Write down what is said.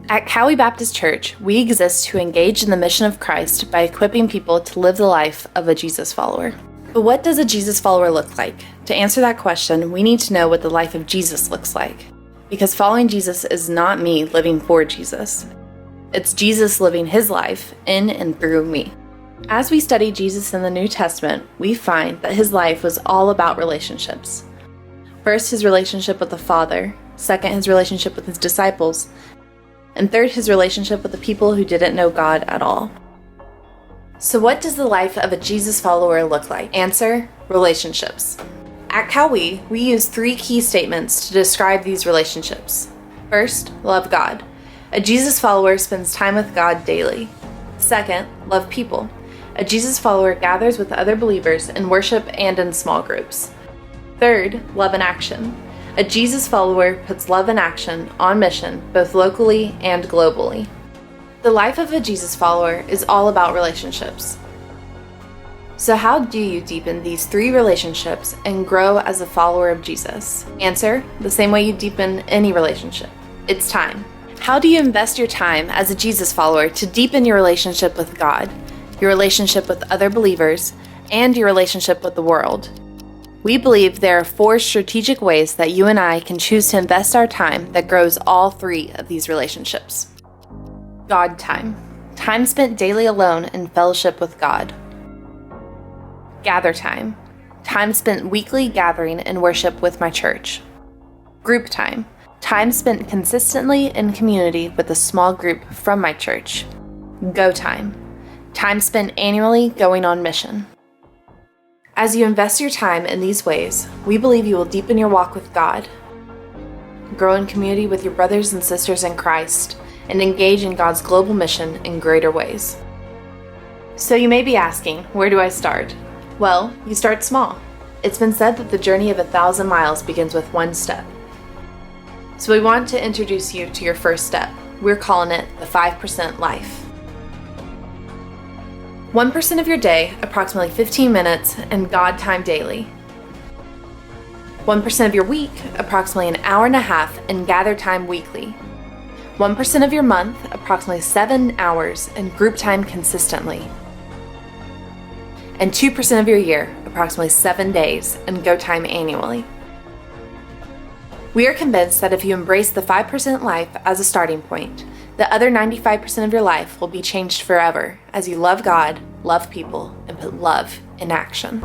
At Cowie Baptist Church, we exist to engage in the mission of Christ by equipping people to live the life of a Jesus follower. But what does a Jesus follower look like? To answer that question, we need to know what the life of Jesus looks like. Because following Jesus is not me living for Jesus. It's Jesus living his life in and through me. As we study Jesus in the New Testament, we find that his life was all about relationships. First, his relationship with the Father. Second, his relationship with his disciples. And third, his relationship with the people who didn't know God at all. So what does the life of a Jesus follower look like? Answer: relationships. At Cowie, we use 3 key statements to describe these relationships. First, love God. A Jesus follower spends time with God daily. Second, love people. A Jesus follower gathers with other believers in worship and in small groups. Third, love in action. A Jesus follower puts love in action on mission, both locally and globally. The life of a Jesus follower is all about relationships. So how do you deepen these 3 relationships and grow as a follower of Jesus? Answer: the same way you deepen any relationship. It's time. How do you invest your time as a Jesus follower to deepen your relationship with God, your relationship with other believers, and your relationship with the world? We believe there are 4 strategic ways that you and I can choose to invest our time that grows all 3 of these relationships. God time. Time spent daily alone in fellowship with God. Gather time. Time spent weekly gathering in worship with my church. Group time. Time spent consistently in community with a small group from my church. Go time. Time spent annually going on mission. As you invest your time in these ways, we believe you will deepen your walk with God, grow in community with your brothers and sisters in Christ, and engage in God's global mission in greater ways. So you may be asking, where do I start? Well, you start small. It's been said that the journey of 1,000 miles begins with 1 step. So we want to introduce you to your first step. We're calling it the 5% life. 1% of your day, approximately 15 minutes, in God time daily. 1% of your week, approximately an hour and a half, in gather time weekly. 1% of your month, approximately 7 hours, in group time consistently. And 2% of your year, approximately 7 days, in go time annually. We are convinced that if you embrace the 5% life as a starting point, the other 95% of your life will be changed forever as you love God, love people, and put love in action.